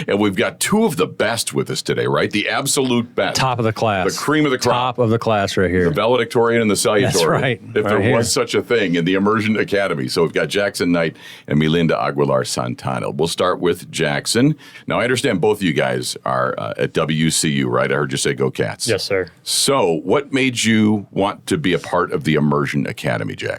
And we've got 2 of the best with us today, right? The absolute best. Top of the class. The cream of the crop. Top of the class right here. The valedictorian and the salutatorian. That's right. If there was such a thing in the Immersion Academy. So we've got Jackson Knight and Milinda Aguilar Santana. We'll start with Jackson. Now, I understand both of you guys are at WCU, right? I heard you say go Cats. Yes, sir. So what made you want to be a part of the Immersion Academy, Jackson?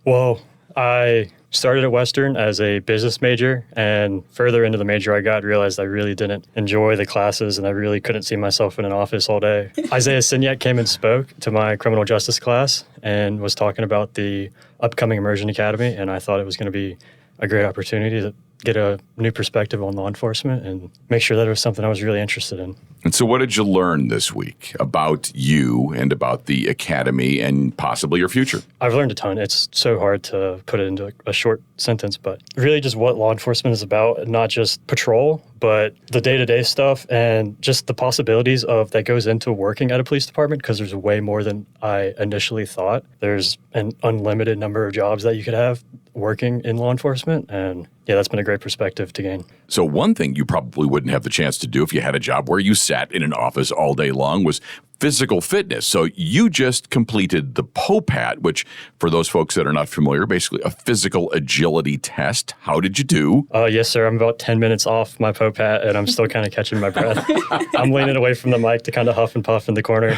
Well, I started at Western as a business major, and further into the major I got, realized I really didn't enjoy the classes, and I really couldn't see myself in an office all day. Isaiah Signac came and spoke to my criminal justice class and was talking about the upcoming Immersion Academy, and I thought it was going to be a great opportunity to get a new perspective on law enforcement and make sure that it was something I was really interested in. And so what did you learn this week about you and about the academy and possibly your future? I've learned a ton. It's so hard to put it into a short sentence, but really just what law enforcement is about, not just patrol, but the day-to-day stuff and just the possibilities of that goes into working at a police department, because there's way more than I initially thought. There's an unlimited number of jobs that you could have working in law enforcement, and yeah, that's been a great perspective to gain. So one thing you probably wouldn't have the chance to do if you had a job where you sat in an office all day long was physical fitness. So you just completed the POPAT, which for those folks that are not familiar, basically a physical agility test. How did you do? Yes, sir. I'm about 10 minutes off my POPAT, and I'm still kind of catching my breath. I'm leaning away from the mic to kind of huff and puff in the corner.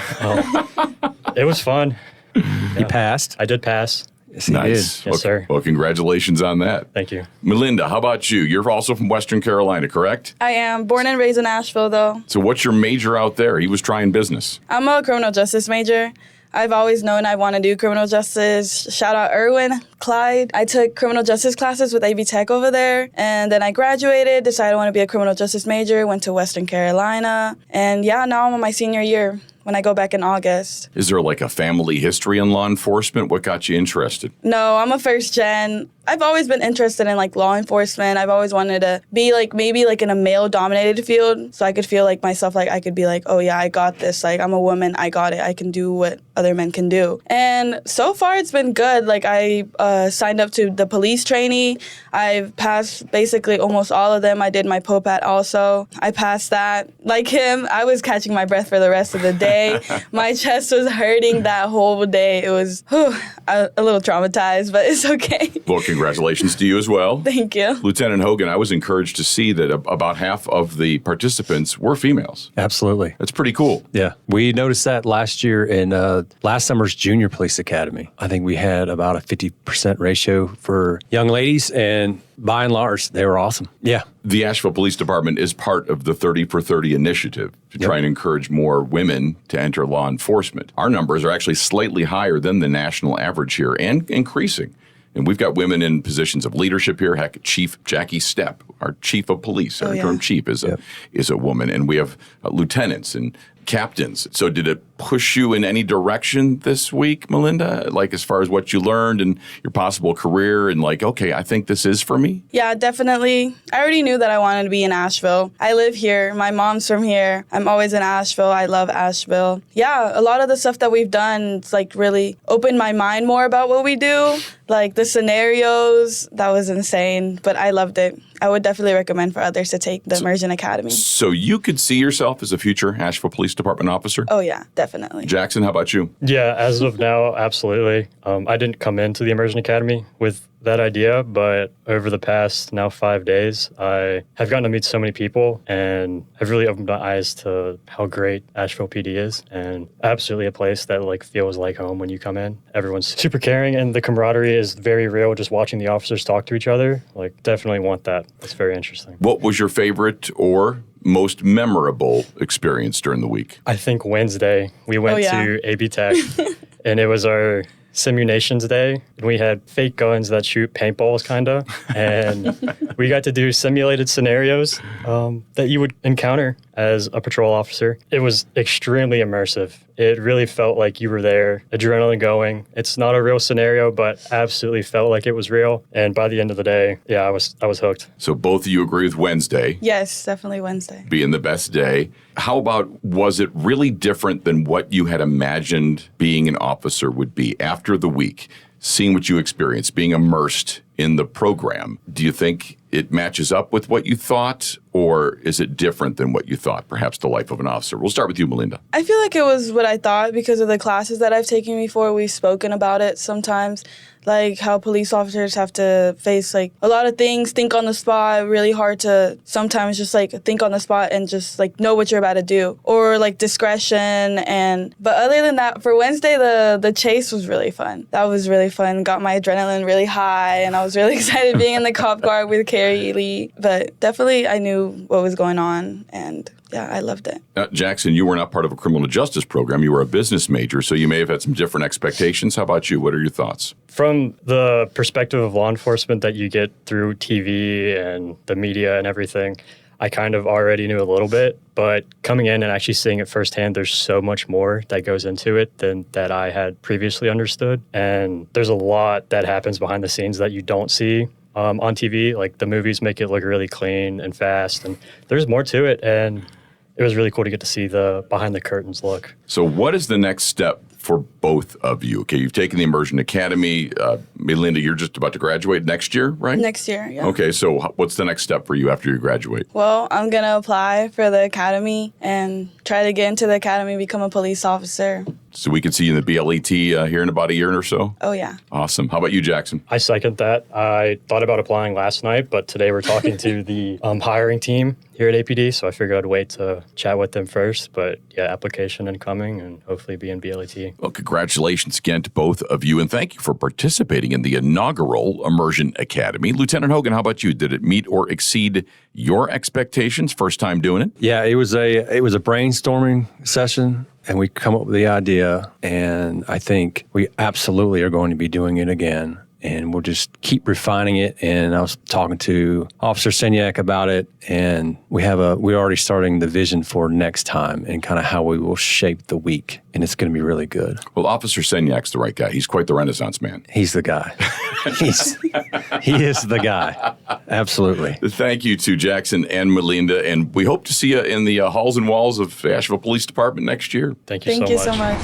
It was fun. You passed. I did pass. Yes, he Nice. did. Yes, sir. Well, congratulations on that. Thank you. Milinda, how about you? You're also from Western Carolina, correct? I am born and raised in Asheville, though. So what's your major out there? He was trying business. I'm a criminal justice major. I've always known I want to do criminal justice. Shout out Irwin, Clyde. I took criminal justice classes with AV Tech over there, and then I graduated, decided I want to be a criminal justice major, went to Western Carolina, and yeah, now I'm on my senior year when I go back in August. Is there like a family history in law enforcement? What got you interested? No, I'm a first gen. I've always been interested in like law enforcement. I've always wanted to be like maybe like in a male dominated field, so I could feel like myself, like I could be like, oh yeah, I got this. Like I'm a woman, I got it. I can do what other men can do. And so far it's been good. Like I signed up to the police trainee. I've passed basically almost all of them. I did my POPAT also. I passed that. Like him, I was catching my breath for the rest of the day. My chest was hurting that whole day. It was a little traumatized, but it's okay. Well, congratulations to you as well. Thank you. Lieutenant Hogan, I was encouraged to see that about half of the participants were females. Absolutely. That's pretty cool. Yeah. We noticed that last year in last summer's Junior Police Academy. I think we had about a 50% ratio for young ladies, and by and large, they were awesome. Yeah. The Asheville Police Department is part of the 30 for 30 initiative to try and encourage more women to enter law enforcement. Our numbers are actually slightly higher than the national average here and increasing. And we've got women in positions of leadership here. Heck, Chief Jackie Stepp, our chief of police, our interim chief, is a woman. And we have lieutenants and captains. So did it push you in any direction this week, Milinda? Like as far as what you learned and your possible career and like, okay, I think this is for me? Yeah, definitely. I already knew that I wanted to be in Asheville. I live here. My mom's from here. I'm always in Asheville. I love Asheville. Yeah, a lot of the stuff that we've done, it's like really opened my mind more about what we do. Like the scenarios, that was insane, but I loved it. I would definitely recommend for others to take the Immersion Academy. So you could see yourself as a future Asheville Police Department officer? Oh yeah, definitely. Jackson, how about you? Yeah, as of now, absolutely. I didn't come into the Immersion Academy with that idea, but over the past now 5 days, I have gotten to meet so many people, and I've really opened my eyes to how great Asheville PD is, and absolutely a place that like feels like home when you come in. Everyone's super caring, and the camaraderie is very real. Just watching the officers talk to each other, like definitely want that. It's very interesting. What was your favorite or most memorable experience during the week? I think Wednesday we went to AV Tech, and it was our simulations day, and we had fake guns that shoot paintballs kind of, and we got to do simulated scenarios that you would encounter as a patrol officer. It was extremely immersive. It really felt like you were there, adrenaline going. It's not a real scenario, but absolutely felt like it was real. And by the end of the day, yeah, I was hooked. So both of you agree with Wednesday Yes, definitely Wednesday. being the best day. How about, was it really different than what you had imagined being an officer would be after the week? Seeing what you experienced, being immersed in the program, do you think it matches up with what you thought, or is it different than what you thought, perhaps the life of an officer? We'll start with you, Milinda. I feel like it was what I thought because of the classes that I've taken before. We've spoken about it sometimes, like how police officers have to face like a lot of things, think on the spot, really hard to sometimes just like think on the spot and just like know what you're about to do, or like discretion. But other than that, for Wednesday, the chase was really fun. That was really fun. Got my adrenaline really high, and I was really excited being in the cop car with Carrie Lee. But definitely I knew what was going on, and yeah, I loved it. Jackson, you were not part of a criminal justice program. You were a business major, so you may have had some different expectations. How about you? What are your thoughts? From the perspective of law enforcement that you get through TV and the media and everything, I kind of already knew a little bit, but coming in and actually seeing it firsthand, there's so much more that goes into it than that I had previously understood. And there's a lot that happens behind the scenes that you don't see on TV. Like the movies make it look really clean and fast, and there's more to it. And it was really cool to get to see the behind the curtains look. So what is the next step for both of you? Okay, you've taken the Immersion Academy. Milinda, you're just about to graduate next year, right? Next year, yeah. Okay, so what's the next step for you after you graduate? Well, I'm going to apply for the academy and try to get into the academy, become a police officer. So we could see you in the BLET here in about a year or so? Oh, yeah. Awesome. How about you, Jackson? I second that. I thought about applying last night, but today we're talking to the hiring team here at APD, so I figured I'd wait to chat with them first. But yeah, application incoming and hopefully be in BLET. Well, congratulations again to both of you, and thank you for participating in the inaugural Immersion Academy. Lieutenant Hogan, how about you? Did it meet or exceed your expectations first time doing it? Yeah, it was a brainstorming session, and we come up with the idea, and I think we absolutely are going to be doing it again. And we'll just keep refining it. And I was talking to Officer Senyak about it, and we're already starting the vision for next time and kind of how we will shape the week. And it's going to be really good. Well, Officer Senyak's the right guy. He's quite the Renaissance man. He's the guy. He is the guy. Absolutely. Thank you to Jackson and Milinda, and we hope to see you in the halls and walls of Asheville Police Department next year. Thank you so much.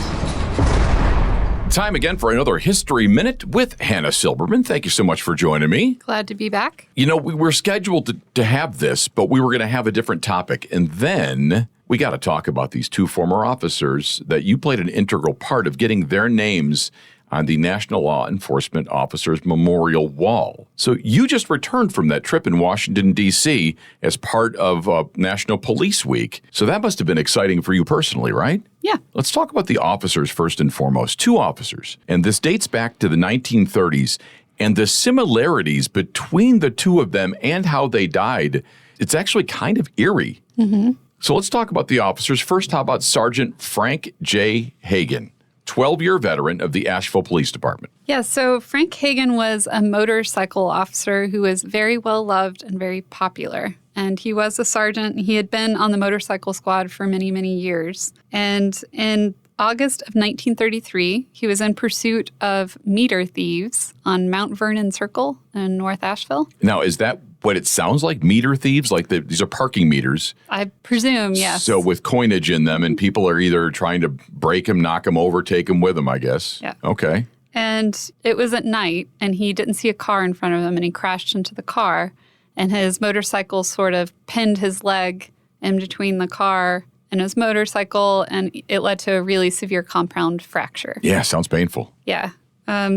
Time again for another History Minute with Hannah Silberman. Thank you so much for joining me. Glad to be back. You know, we were scheduled to have this, but we were going to have a different topic. And then we got to talk about these two former officers that you played an integral part of getting their names on the National Law Enforcement Officers Memorial Wall. So you just returned from that trip in Washington, D.C. as part of National Police Week. So that must have been exciting for you personally, right? Yeah. Let's talk about the officers first and foremost. Two officers. And this dates back to the 1930s. And the similarities between the two of them and how they died, it's actually kind of eerie. Mm-hmm. So let's talk about the officers. First, how about Sergeant Frank J. Hagan? 12-year veteran of the Asheville Police Department. Yeah, so Frank Hagan was a motorcycle officer who was very well loved and very popular. And he was a sergeant. He had been on the motorcycle squad for many, many years. And in August of 1933, he was in pursuit of meter thieves on Mount Vernon Circle in North Asheville. Now, is that what it sounds like? Meter thieves? Like these are parking meters. I presume, yes. So with coinage in them, and people are either trying to break them, knock them over, take them with them, I guess. Yeah. Okay. And it was at night, and he didn't see a car in front of him, and he crashed into the car. And his motorcycle sort of pinned his leg in between the car and his motorcycle, and it led to a really severe compound fracture. Yeah, sounds painful. Yeah.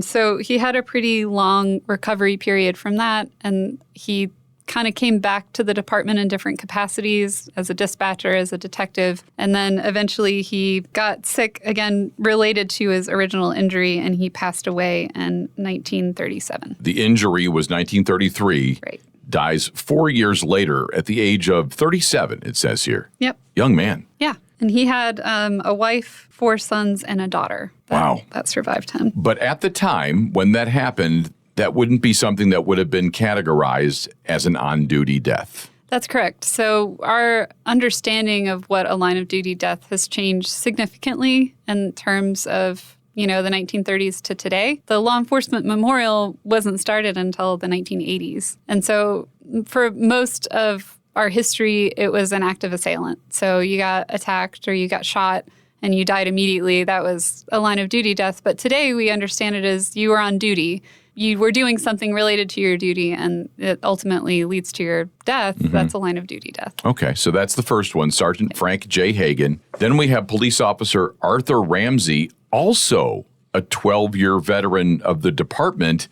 So he had a pretty long recovery period from that, and he kind of came back to the department in different capacities as a dispatcher, as a detective, and then eventually he got sick again related to his original injury, and he passed away in 1937. The injury was 1933. Right. Dies 4 years later at the age of 37, it says here. Yep. Young man. Yeah. And he had a wife, 4 sons, and a daughter that survived him. But at the time when that happened, that wouldn't be something that would have been categorized as an on-duty death. That's correct. So our understanding of what a line of duty death has changed significantly in terms of, the 1930s to today. The law enforcement memorial wasn't started until the 1980s. And so for most of our history, it was an active assailant. So you got attacked or you got shot and you died immediately. That was a line of duty death. But today we understand it as you were on duty. You were doing something related to your duty, and it ultimately leads to your death. Mm-hmm. That's a line of duty death. Okay, so that's the first one, Sergeant Frank J. Hagan. Then we have Police Officer Arthur Ramsey, also a 12-year veteran of the department,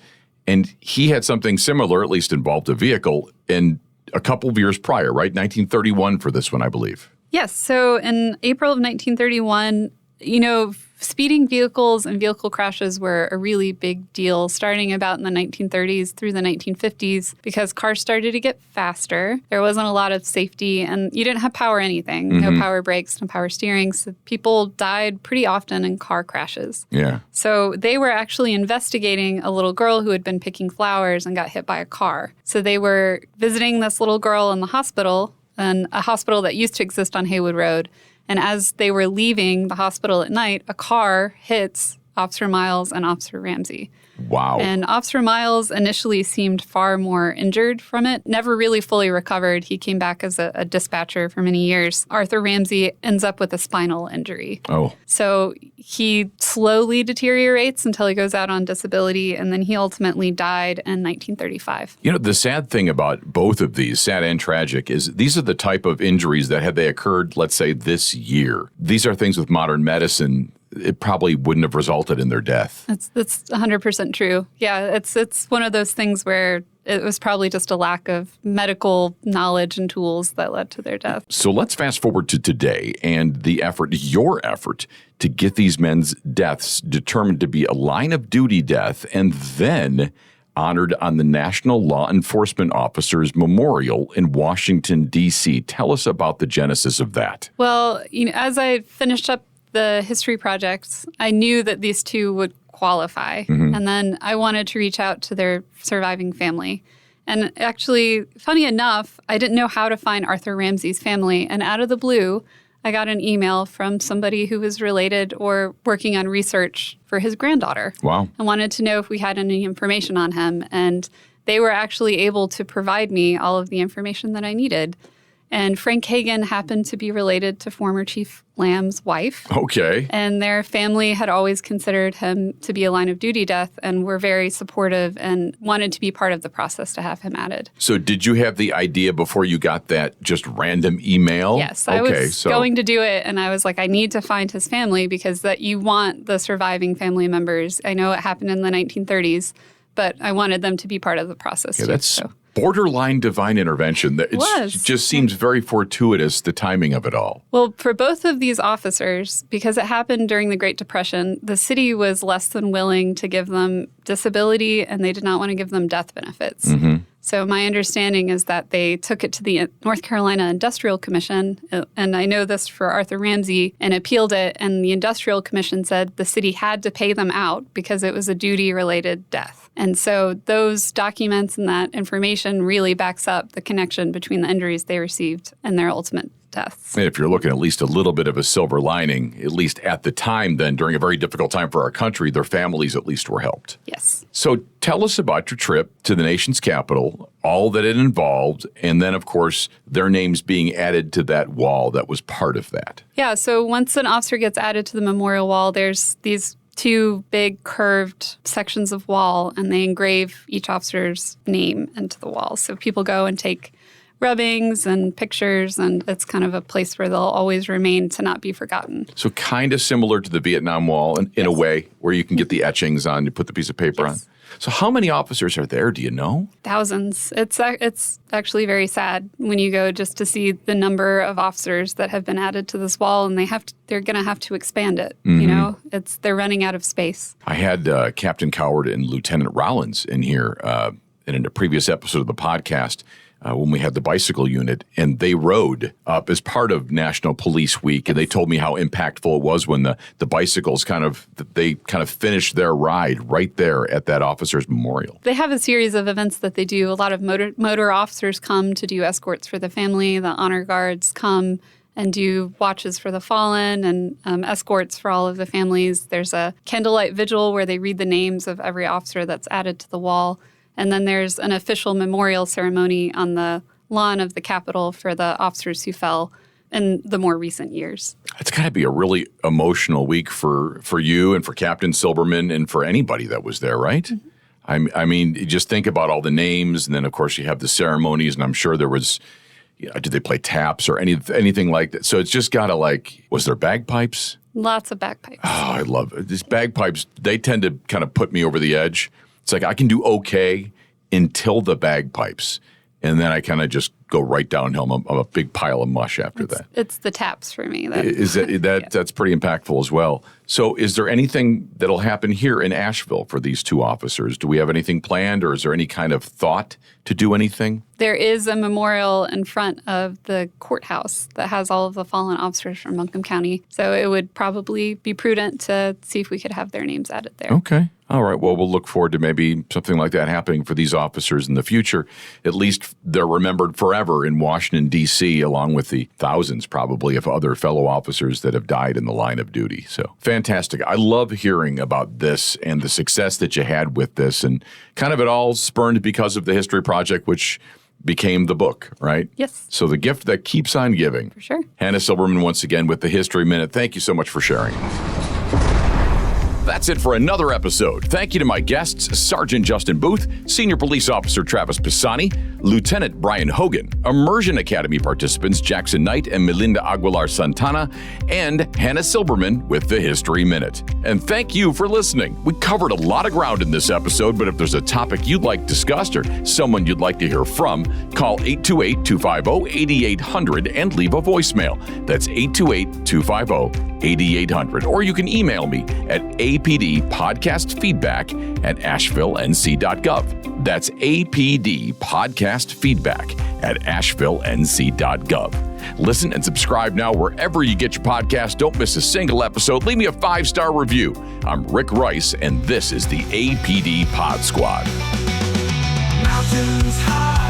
and he had something similar, at least involved a vehicle, in a couple of years prior, right? 1931 for this one, I believe. Yes, so in April of 1931, speeding vehicles and vehicle crashes were a really big deal starting about in the 1930s through the 1950s because cars started to get faster. There wasn't a lot of safety, and you didn't have power anything. Mm-hmm. No power brakes, no power steering. So people died pretty often in car crashes. Yeah. So they were actually investigating a little girl who had been picking flowers and got hit by a car. So they were visiting this little girl in the hospital, and a hospital that used to exist on Haywood Road. And as they were leaving the hospital at night, a car hits Officer Miles and Officer Ramsey. Wow. And Officer Miles initially seemed far more injured from it, never really fully recovered. He came back as a dispatcher for many years. Arthur Ramsey ends up with a spinal injury. Oh. So he slowly deteriorates until he goes out on disability, and then he ultimately died in 1935. You know, the sad thing about both of these, sad and tragic, is these are the type of injuries that had they occurred, let's say, this year. These are things with modern medicine, it probably wouldn't have resulted in their death. That's 100% true. Yeah, it's one of those things where it was probably just a lack of medical knowledge and tools that led to their death. So let's fast forward to today and your effort to get these men's deaths determined to be a line of duty death and then honored on the National Law Enforcement Officers Memorial in Washington, D.C. Tell us about the genesis of that. Well, as I finished up the history projects, I knew that these two would qualify. Mm-hmm. And then I wanted to reach out to their surviving family. And actually, funny enough, I didn't know how to find Arthur Ramsey's family. And out of the blue, I got an email from somebody who was related or working on research for his granddaughter. Wow. I wanted to know if we had any information on him. And they were actually able to provide me all of the information that I needed. And Frank Hagan happened to be related to former Chief Lamb's wife. Okay. And their family had always considered him to be a line of duty death and were very supportive and wanted to be part of the process to have him added. So did you have the idea before you got that just random email? Yes, I was going to do it, and I was like, I need to find his family because that you want the surviving family members. I know it happened in the 1930s, but I wanted them to be part of the process too. That's borderline divine intervention. It just seems very fortuitous, the timing of it all. Well, for both of these officers, because it happened during the Great Depression, the city was less than willing to give them disability, and they did not want to give them death benefits. Mm-hmm. So my understanding is that they took it to the North Carolina Industrial Commission, and I know this for Arthur Ramsey, and appealed it, and the Industrial Commission said the city had to pay them out because it was a duty-related death. And so those documents and that information really backs up the connection between the injuries they received and their ultimate deaths. And if you're looking at least a little bit of a silver lining, at least at the time then, during a very difficult time for our country, their families at least were helped. Yes. So tell us about your trip to the nation's capital, all that it involved, and then, of course, their names being added to that wall that was part of that. Yeah, so once an officer gets added to the memorial wall, there's these two big curved sections of wall, and they engrave each officer's name into the wall. So people go and take rubbings and pictures, and it's kind of a place where they'll always remain to not be forgotten. So kind of similar to the Vietnam Wall in a way, where you can get the etchings on, you put the piece of paper on. So how many officers are there, do you know? Thousands. It's actually very sad when you go just to see the number of officers that have been added to this wall, and they're going to have to expand it. Mm-hmm. You know, they're running out of space. I had Captain Coward and Lieutenant Rollins in here in a previous episode of the podcast when we had the bicycle unit, and they rode up as part of National Police Week, and they told me how impactful it was when the bicycles kind of finished their ride right there at that officer's memorial. They have a series of events that they do. A lot of motor officers come to do escorts for the family. The honor guards come and do watches for the fallen and escorts for all of the families. There's a candlelight vigil where they read the names of every officer that's added to the wall. And then there's an official memorial ceremony on the lawn of the Capitol for the officers who fell in the more recent years. It's got to be a really emotional week for you and for Captain Silberman and for anybody that was there, right? Mm-hmm. I mean, just think about all the names, and then, of course, you have the ceremonies, and I'm sure there was, did they play taps or anything like that? So it's just got to, was there bagpipes? Lots of bagpipes. Oh, I love it. These bagpipes, they tend to kind of put me over the edge. It's like I can do okay until the bagpipes, and then I kind of just go right downhill. I'm a big pile of mush after that. It's the taps for me. That's pretty impactful as well. So is there anything that'll happen here in Asheville for these two officers? Do we have anything planned, or is there any kind of thought to do anything? There is a memorial in front of the courthouse that has all of the fallen officers from Buncombe County. So it would probably be prudent to see if we could have their names added there. Okay. All right. Well, we'll look forward to maybe something like that happening for these officers in the future. At least they're remembered forever in Washington, D.C., along with the thousands probably of other fellow officers that have died in the line of duty. So fantastic. I love hearing about this and the success that you had with this, and kind of it all spurned because of the History Project, which became the book, right? Yes. So the gift that keeps on giving. For sure. Hannah Silberman once again with the History Minute. Thank you so much for sharing. That's it for another episode. Thank you to my guests, Sergeant Justin Booth, Senior Police Officer Travis Pisani, Lieutenant Brian Hogan, Immersion Academy participants Jackson Knight and Milinda Aguilar Santana, and Hannah Silberman with the History Minute. And thank you for listening. We covered a lot of ground in this episode, but if there's a topic you'd like discussed or someone you'd like to hear from, call 828-250-8800 and leave a voicemail. That's 828-250-8800. Or you can email me at apdpodcastfeedback@asheville.nc.gov. That's apdpodcastfeedback@asheville.nc.gov. Listen and subscribe now wherever you get your podcast. Don't miss a single episode. Leave me a 5-star review. I'm Rick Rice, and this is the APD Pod Squad. Mountains high.